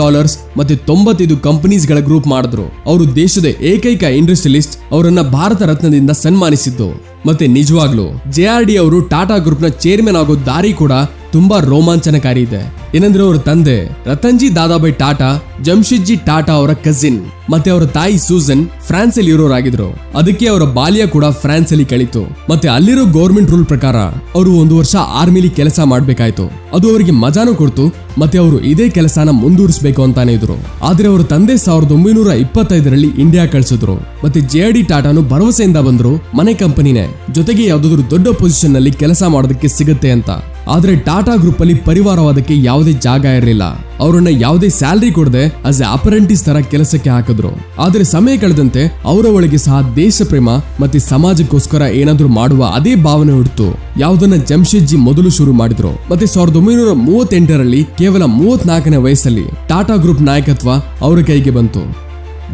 ಮತ್ತೆ 95 ಕಂಪನೀಸ್ ಗಳ ಗ್ರೂಪ್ ಮಾಡಿದ್ರು. ಅವರು ದೇಶದ ಏಕೈಕ ಇಂಡಸ್ಟ್ರಿಯಲಿಸ್ಟ್ ಅವರನ್ನ ಭಾರತ ರತ್ನದಿಂದ ಸನ್ಮಾನಿಸಿದ್ದು. ಮತ್ತೆ ನಿಜವಾಗ್ಲೂ JRD ಅವರು ಟಾಟಾ ಗ್ರೂಪ್ ನ ಚೇರ್ಮನ್ ಆಗೋ ದಾರಿ ಕೂಡ ತುಂಬಾ ರೋಮಾಂಚನಕಾರಿ ಇದೆ. ಏನಂದ್ರೆ ಅವರ ತಂದೆ ರತನ್ಜಿ ದಾದಾಬಾಯಿ ಟಾಟಾ ಜಮ್ಶೆಡ್ಜಿ ಟಾಟಾ ಅವರ ಕಸಿನ್, ಮತ್ತೆ ಅವರ ತಾಯಿ ಸೂಸನ್ ಫ್ರಾನ್ಸ್ ಅಲ್ಲಿ ಇರೋರಾಗಿದ್ರು. ಅದಕ್ಕೆ ಅವರ ಬಾಲ್ಯ ಕೂಡ ಫ್ರಾನ್ಸ್ ಅಲ್ಲಿ ಕಳಿತು. ಮತ್ತೆ ಅಲ್ಲಿರೋ ಗೌರ್ಮೆಂಟ್ ರೂಲ್ ಪ್ರಕಾರ ಅವರು 1 ವರ್ಷ ಆರ್ಮಿಲಿ ಕೆಲಸ ಮಾಡ್ಬೇಕಾಯ್ತು. ಅದು ಅವರಿಗೆ ಮಜಾನು ಕೊಡ್ತು, ಮತ್ತೆ ಅವರು ಇದೇ ಕೆಲಸನ ಮುಂದುವರಿಸಬೇಕು ಅಂತಾನೆ ಇದ್ರು. ಆದ್ರೆ ಅವರ ತಂದೆ 1925ರಲ್ಲಿ ಇಂಡಿಯಾ ಕಳಿಸಿದ್ರು. ಮತ್ತೆ JRD ಟಾಟಾನು ಭರವಸೆಯಿಂದ ಬಂದ್ರು, ಮನೆ ಕಂಪನಿನೇ, ಜೊತೆಗೆ ಯಾವ್ದಾದ್ರು ದೊಡ್ಡ ಪೊಸಿಷನ್ ನಲ್ಲಿ ಕೆಲಸ ಮಾಡೋದಕ್ಕೆ ಸಿಗುತ್ತೆ ಅಂತ. ಆದ್ರೆ ಟಾಟಾ ಗ್ರೂಪ್ ಅಲ್ಲಿ ಪರಿವಾರವಾದಕ್ಕೆ ಯಾವುದೇ ಜಾಗ ಇರಲಿಲ್ಲ. ಅವರನ್ನ ಯಾವುದೇ ಸ್ಯಾಲರಿ ಕೊಡದೆ ಆಸ್ ಎ ಅಪರೆಂಟಿಸ್ ತರ ಕೆಲಸಕ್ಕೆ ಹಾಕಿದ್ರು. ಆದ್ರೆ ಸಮಯ ಕಳೆದಂತೆ ಅವರ ಒಳಗೆ ಸಹ ದೇಶ ಪ್ರೇಮ ಮತ್ತೆ ಸಮಾಜಕ್ಕೋಸ್ಕರ ಏನಾದ್ರೂ ಮಾಡುವ ಅದೇ ಭಾವನೆ ಹುಟ್ಟಿತು. ಯಾವುದನ್ನ ಜಮ್ಶೆಡ್ಜಿ ಮೊದಲು ಶುರು ಮಾಡಿದ್ರು. ಮತ್ತೆ 1938ರಲ್ಲಿ ಕೇವಲ 34ನೇ ವಯಸ್ಸಲ್ಲಿ ಟಾಟಾ ಗ್ರೂಪ್ ನಾಯಕತ್ವ ಅವರ ಕೈಗೆ ಬಂತು.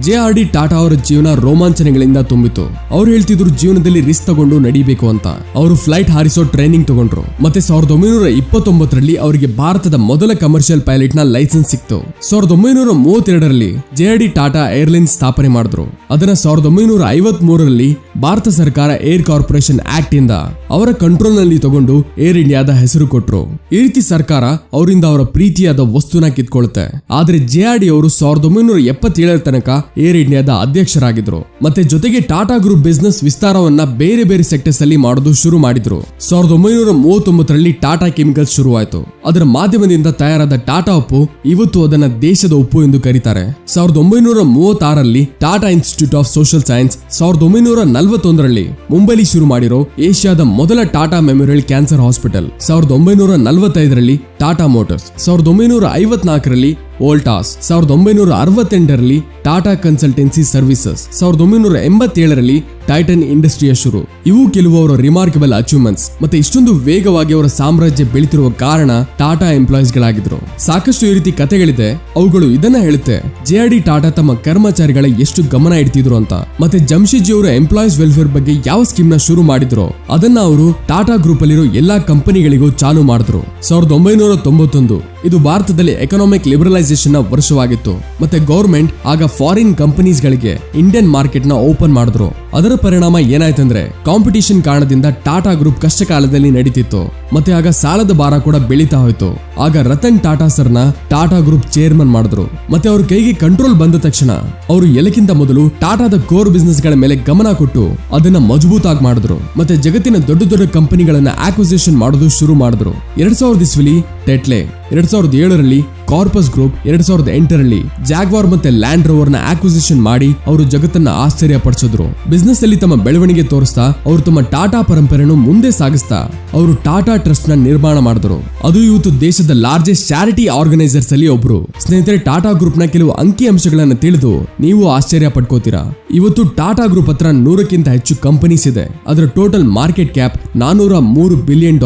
JRD ಟಾಟಾ ಅವರ ಜೀವನ ರೋಮಾಂಚನಗಳಿಂದ ತುಂಬಿತು. ಅವ್ರು ಹೇಳ್ತಿದ್ರು ಜೀವನದಲ್ಲಿ ರಿಸ್ಕ್ ತಗೊಂಡು ನಡಿಬೇಕು ಅಂತ. ಅವರು ಫ್ಲೈಟ್ ಹಾರಿಸೋ ಟ್ರೈನಿಂಗ್ ತಗೊಂಡ್ರು. ಮತ್ತೆ 1929ರಲ್ಲಿ ಅವರಿಗೆ ಭಾರತದ ಮೊದಲ ಕಮರ್ಷಿಯಲ್ ಪೈಲಟ್ ನ ಲೈಸೆನ್ಸ್ ಸಿಕ್ತು. 1932ರಲ್ಲಿ JRD ಟಾಟಾ ಏರ್ಲೈನ್ಸ್ ಸ್ಥಾಪನೆ ಮಾಡಿದ್ರು. ಅದನ್ನ 1953ರಲ್ಲಿ ಭಾರತ ಸರ್ಕಾರ ಏರ್ ಕಾರ್ಪೊರೇಷನ್ ಆಕ್ಟ್ ಇಂದ ಅವರ ಕಂಟ್ರೋಲ್ ನಲ್ಲಿ ತಗೊಂಡು ಏರ್ ಇಂಡಿಯಾದ ಹೆಸರು ಕೊಟ್ರು. ಈ ರೀತಿ ಸರ್ಕಾರ ಅವರಿಂದ ಅವರ ಪ್ರೀತಿಯಾದ ವಸ್ತುನ ಕಿತ್ಕೊಳ್ಳುತ್ತೆ. ಆದ್ರೆ JRD ಅವರು 1977ರ ತನಕ ಏರ್ ಇಂಡಿಯಾದ ಅಧ್ಯಕ್ಷರಾಗಿದ್ರು. ಮತ್ತೆ ಜೊತೆಗೆ ಟಾಟಾ ಗ್ರೂಪ್ ಬಿಸ್ನೆಸ್ ವಿಸ್ತಾರವನ್ನ ಬೇರೆ ಬೇರೆ ಸೆಕ್ಟರ್ಸ್ ಅಲ್ಲಿ ಮಾಡೋದು ಶುರು ಮಾಡಿದ್ರು. 1939ರಲ್ಲಿ ಟಾಟಾ ಕೆಮಿಕಲ್ಸ್ ಶುರುವಾಯಿತು. ಅದರ ಮಾಧ್ಯಮದಿಂದ ತಯಾರಾದ ಟಾಟಾ ಉಪ್ಪು ಇವತ್ತು ಅದನ್ನ ದೇಶದ ಉಪ್ಪು ಎಂದು ಕರೀತಾರೆ. 1936ರಲ್ಲಿ Tata Institute of Social Science, 1941ರಲ್ಲಿ ಮುಂಬೈಲಿ ಶುರು ಮಾಡಿರೋ ಏಷ್ಯಾದ ಮೊದಲ ಟಾಟಾ ಮೆಮೋರಿಯಲ್ ಕ್ಯಾನ್ಸರ್ ಹಾಸ್ಪಿಟಲ್, 1945ರಲ್ಲಿ ಟಾಟಾ ಮೋಟಾರ್ಸ್, 1954ರಲ್ಲಿ ವೋಲ್ಟಾಸ್, 1968ರಲ್ಲಿ ಟಾಟಾ ಕನ್ಸಲ್ಟೆನ್ಸಿ ಸರ್ವಿಸಸ್, 1987ರಲ್ಲಿ ಟೈಟನ್ ಇಂಡಸ್ಟ್ರಿಯ ಶುರು. ಇವು ಕೆಲವು ಅವರ ರಿಮಾರ್ಕಬಲ್ ಅಚೀವ್ಮೆಂಟ್ಸ್. ಮತ್ತೆ ಇಷ್ಟೊಂದು ವೇಗವಾಗಿ ಅವರ ಸಾಮ್ರಾಜ್ಯ ಬೆಳೆತಿರುವ ಕಾರಣ ಟಾಟಾ ಎಂಪ್ಲಾಯೀಸ್ ಗಳಾಗಿದ್ರು. ಸಾಕಷ್ಟು ಈ ರೀತಿ ಕಥೆಗಳಿದೆ. ಅವುಗಳು ಇದನ್ನ ಹೇಳುತ್ತೆ, JRD ಟಾಟಾ ತಮ್ಮ ಕರ್ಮಚಾರಿಗಳ ಎಷ್ಟು ಗಮನ ಇಡ್ತಿದ್ರು ಅಂತ. ಮತ್ತೆ ಜಮ್ಶೆಡ್ಜಿ ಅವರ ಎಂಪ್ಲಾಯೀಸ್ ವೆಲ್ಫೇರ್ ಬಗ್ಗೆ ಯಾವ ಸ್ಕೀಮ್ ನ ಶುರು ಮಾಡಿದ್ರು ಅದನ್ನ ಅವರು ಟಾಟಾ ಗ್ರೂಪ್ ಅಲ್ಲಿರೋ ಎಲ್ಲಾ ಕಂಪನಿಗಳಿಗೂ ಚಾಲು ಮಾಡಿದ್ರು. 1991 ಇದು ಭಾರತದಲ್ಲಿ ಎಕನಾಮಿಕ್ ಲಿಬರಲೈಸೇಷನ್ ನ ವರ್ಷವಾಗಿತ್ತು. ಮತ್ತೆ ಗೌರ್ಮೆಂಟ್ ಆಗ ಫಾರಿನ್ ಕಂಪನೀಸ್ ಗಳಿಗೆ ಇಂಡಿಯನ್ ಮಾರ್ಕೆಟ್ ನ ಓಪನ್ ಮಾಡಿದ್ರು. ಅದರ ಪರಿಣಾಮ ಏನಾಯ್ತಂದ್ರೆ ಕಾಂಪಿಟಿಷನ್ ಕಾರಣದಿಂದ ಟಾಟಾ ಗ್ರೂಪ್ ಕಷ್ಟ ಕಾಲದಲ್ಲಿ ನಡೀತಿತ್ತು. ಮತ್ತೆ ಆಗ ಸಾಲದ ಭಾರ ಕೂಡ ಬೆಳೀತಾ ಹೋಯ್ತು. ಆಗ ರತನ್ ಟಾಟಾ ಸರ್ನ ಟಾಟಾ ಗ್ರೂಪ್ ಚೇರ್ಮನ್ ಮಾಡಿದ್ರು. ಮತ್ತೆ ಅವ್ರ ಕೈಗೆ ಕಂಟ್ರೋಲ್ ಬಂದ ತಕ್ಷಣ ಅವರು ಎಲ್ಲಕ್ಕಿಂತ ಮೊದಲು ಟಾಟಾದ ಕೋರ್ ಬಿಸ್ನೆಸ್ ಗಳ ಮೇಲೆ ಗಮನ ಕೊಟ್ಟು ಅದನ್ನ ಮಜಬೂತಾಗಿ ಮಾಡಿದ್ರು. ಮತ್ತೆ ಜಗತ್ತಿನ ದೊಡ್ಡ ದೊಡ್ಡ ಕಂಪನಿಗಳನ್ನ ಆಕ್ವಿಸಿಷನ್ ಮಾಡೋದು ಶುರು ಮಾಡಿದ್ರು. 2000 ಇಸ್ವಿಲಿ ಟೆಟ್ಲೆ, 2007ರಲ್ಲಿ ಕಾರ್ಪಸ್ ಗ್ರೂಪ್, 2008ರಲ್ಲಿ ಜಾಗ್ವಾರ್ ಮತ್ತೆ ಲ್ಯಾಂಡ್ ರೋವರ್ ನ ಆಕ್ವಿಸಿಷನ್ ಮಾಡಿ ಅವರು ಜಗತ್ತನ್ನ ಆಶ್ಚರ್ಯ ಪಡಿಸಿದ್ರು. ಬಿಸ್ನೆಸ್ ಅಲ್ಲಿ ತಮ್ಮ ಬೆಳವಣಿಗೆ ತೋರಿಸ್ತಾ ಅವರು ತಮ್ಮ ಟಾಟಾ ಪರಂಪರೆಯನ್ನು ಮುಂದೆ ಸಾಗಿಸ್ತಾ ಅವರು ಟಾಟಾ ಟ್ರಸ್ಟ್ ನ ನಿರ್ಮಾಣ ಮಾಡಿದ್ರು. ಅದು ಇವತ್ತು ದೇಶದ ಲಾರ್ಜೆಸ್ಟ್ ಚಾರಿಟಿ ಆರ್ಗನೈಸರ್ಸ್ ಅಲ್ಲಿ ಒಬ್ರು. ಸ್ನೇಹಿತರೆ, ಟಾಟಾ ಗ್ರೂಪ್ ನ ಕೆಲವು ಅಂಕಿ ಅಂಶಗಳನ್ನ ತಿಳಿದು ನೀವು ಆಶ್ಚರ್ಯ ಪಡ್ಕೋತೀರಾ. ಇವತ್ತು ಟಾಟಾ ಗ್ರೂಪ್ ಹತ್ರ 100ಕ್ಕಿಂತ ಹೆಚ್ಚು ಕಂಪನೀಸ್ ಇದೆ. ಅದರ ಟೋಟಲ್ ಮಾರ್ಕೆಟ್ ಕ್ಯಾಪ್ $403 ಬಿಲಿಯನ್,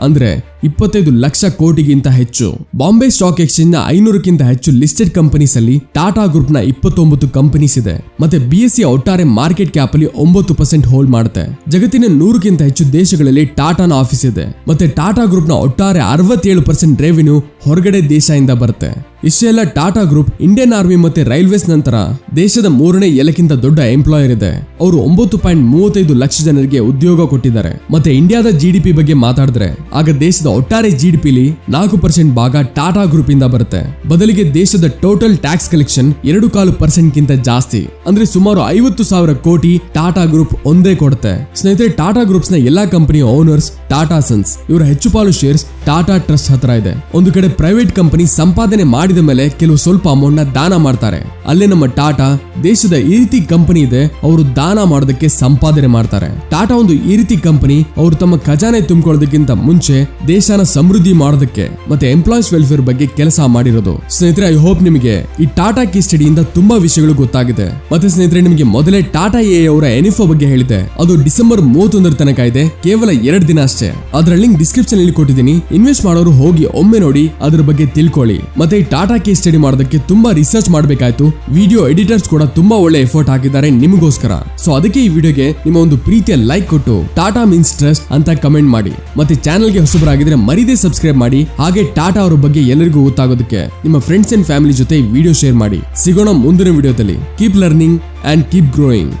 ಅಂದ್ರೆ 25 ಲಕ್ಷ ಕೋಟಿಗಿಂತ ಹೆಚ್ಚು. ಬಾಂಬೆ ಸ್ಟಾಕ್ ಎಕ್ಸ್ಚೇಂಜ್ ನ 500ಕ್ಕಿಂತ ಹೆಚ್ಚು ಲಿಸ್ಟೆಡ್ ಕಂಪನೀಸ್ ಅಲ್ಲಿ ಟಾಟಾ ಗ್ರೂಪ್ ನ 29 ಕಂಪನೀಸ್ ಇದೆ. ಮತ್ತೆ BSE ಒಟ್ಟಾರೆ ಮಾರ್ಕೆಟ್ ಕ್ಯಾಪ್ ಅಲ್ಲಿ 9% ಹೋಲ್ಡ್ ಮಾಡುತ್ತೆ. ಜಗತ್ತಿನ 100ಕ್ಕಿಂತ ಹೆಚ್ಚು ದೇಶಗಳಲ್ಲಿ ಟಾಟಾನ ಆಫೀಸ್ ಇದೆ. ಮತ್ತೆ ಟಾಟಾ ಗ್ರೂಪ್ ನ ಒಟ್ಟಾರೆ 67% ರೆವೆನ್ಯೂ ಹೊರಗಡೆ ದೇಶದಿಂದ ಬರುತ್ತೆ. ಇಷ್ಟೇ ಅಲ್ಲ, ಟಾಟಾ ಗ್ರೂಪ್ ಇಂಡಿಯನ್ ಆರ್ಮಿ ಮತ್ತೆ ರೈಲ್ವೇಸ್ ನಂತರ ದೇಶದ 3ನೇ ಎಲ್ಲಕ್ಕಿಂತ ದೊಡ್ಡ ಎಂಪ್ಲಾಯರ್ ಇದೆ. ಅವರು 9.35 ಲಕ್ಷ ಜನರಿಗೆ ಉದ್ಯೋಗ ಕೊಟ್ಟಿದ್ದಾರೆ. ಮತ್ತೆ ಇಂಡಿಯಾದ GDP ಬಗ್ಗೆ ಮಾತಾಡಿದ್ರೆ ಆಗ ದೇಶದ ಒಟ್ಟಾರೆ GDPಲಿ 4% ಭಾಗ ಟಾಟಾ ಗ್ರೂಪ್ ಇಂದ ಬರುತ್ತೆ. ಬದಲಿಗೆ ದೇಶದ ಟೋಟಲ್ ಟ್ಯಾಕ್ಸ್ ಕಲೆಕ್ಷನ್ 2.25% ಗಿಂತ ಜಾಸ್ತಿ, ಅಂದ್ರೆ ಸುಮಾರು 50,000 ಕೋಟಿ ಟಾಟಾ ಗ್ರೂಪ್ ಒಂದೇ ಕೊಡುತ್ತೆ. ಸ್ನೇಹಿತರೆ, ಟಾಟಾ ಗ್ರೂಪ್ಸ್ ನ ಎಲ್ಲಾ ಕಂಪನಿ ಓನರ್ಸ್ ಟಾಟಾ ಸನ್ಸ್. ಇವರ ಹೆಚ್ಚು ಪಾಲು ಶೇರ್ಸ್ ಟಾಟಾ ಟ್ರಸ್ಟ್ ಹತ್ರ ಇದೆ. ಒಂದು ಕಡೆ ಪ್ರೈವೇಟ್ ಕಂಪನಿ ಸಂಪಾದನೆ ಮಾಡಿದ ಮೇಲೆ ಕೆಲವು ಸ್ವಲ್ಪ ಅಮೌಂಟ್ ನ ದಾನ ಮಾಡ್ತಾರೆ. ಅಲ್ಲೇ ನಮ್ಮ ಟಾಟಾ ದೇಶದ ಈ ರೀತಿ ಕಂಪನಿ ಇದೆ, ಅವರು ದಾನ ಮಾಡೋದಕ್ಕೆ ಸಂಪಾದನೆ ಮಾಡ್ತಾರೆ. ಟಾಟಾ ಒಂದು ಈ ರೀತಿ ಕಂಪನಿ, ಅವರು ತಮ್ಮ ಖಜಾನೆ ತುಂಬಿಕೊಳ್ಳೋದಕ್ಕಿಂತ ಮುಂಚೆ ದೇಶನ ಸಮೃದ್ಧಿ ಮಾಡೋದಕ್ಕೆ ಮತ್ತೆ ಎಂಪ್ಲಾಯೀಸ್ ವೆಲ್ಫೇರ್ ಬಗ್ಗೆ ಕೆಲಸ ಮಾಡಿರೋದು. ಸ್ನೇಹಿತರೆ, ಐ ಹೋಪ್ ನಿಮಗೆ ಈ ಟಾಟಾ ಕೇಸ್ ಸ್ಟಡಿಯಿಂದ ತುಂಬಾ ವಿಷಯಗಳು ಗೊತ್ತಾಗಿದೆ. ಮತ್ತೆ ಸ್ನೇಹಿತರೆ, ನಿಮಗೆ ಮೊದಲೇ ಟಾಟಾ ಎ ಅವರ ಎನಿಫೋ ಬಗ್ಗೆ ಹೇಳಿದೆ. ಅದು ಡಿಸೆಂಬರ್ 31 ತನಕ ಇದೆ, ಕೇವಲ 2 ದಿನ ಅಷ್ಟೇ. ಅದರ ಲಿಂಕ್ ಡಿಸ್ಕ್ರಿಪ್ಷನ್ ಅಲ್ಲಿ ಕೊಟ್ಟಿದ್ದೀನಿ. ಇನ್ವೆಸ್ಟ್ ಮಾಡೋರು ಹೋಗಿ ಒಮ್ಮೆ ನೋಡಿ, ಅದ್ರ ಬಗ್ಗೆ ತಿಳ್ಕೊಳ್ಳಿ. ಮತ್ತೆ ಈ ಟಾಟಾ ಕೇಸ್ ಸ್ಟಡಿ ಮಾಡೋದಕ್ಕೆ ತುಂಬಾ ರಿಸರ್ಚ್ ಮಾಡಬೇಕಾಯ್ತು. ವಿಡಿಯೋ ಎಡಿಟರ್ಸ್ ಕೂಡ ತುಂಬಾ ಒಳ್ಳೆ ಎಫರ್ಟ್ ಹಾಕಿದ್ದಾರೆ ನಿಮಗೋಸ್ಕರ. ಸೊ ಅದಕ್ಕೆ ಈ ವಿಡಿಯೋಗೆ ನಿಮ್ಮ ಒಂದು ಪ್ರೀತಿಯ ಲೈಕ್ ಕೊಟ್ಟು ಟಾಟಾ ಮೀನ್ಸ್ ಟ್ರಸ್ಟ್ ಅಂತ ಕಮೆಂಟ್ ಮಾಡಿ. ಮತ್ತೆ ಚಾನಲ್ಗೆ ಹೊಸಬರಾಗಿದ್ರೆ ಮರಿದೇ ಸಬ್ಸ್ಕ್ರೈಬ್ ಮಾಡಿ. ಹಾಗೆ ಟಾಟಾ ಅವರ ಬಗ್ಗೆ ಎಲ್ಲರಿಗೂ ಗೊತ್ತಾಗೋದಕ್ಕೆ ನಿಮ್ಮ ಫ್ರೆಂಡ್ಸ್ ಅಂಡ್ ಫ್ಯಾಮಿಲಿ ಜೊತೆ ವಿಡಿಯೋ ಶೇರ್ ಮಾಡಿ. ಸಿಗೋಣ ಮುಂದಿನ ವಿಡಿಯೋದಲ್ಲಿ. Keep learning and keep growing.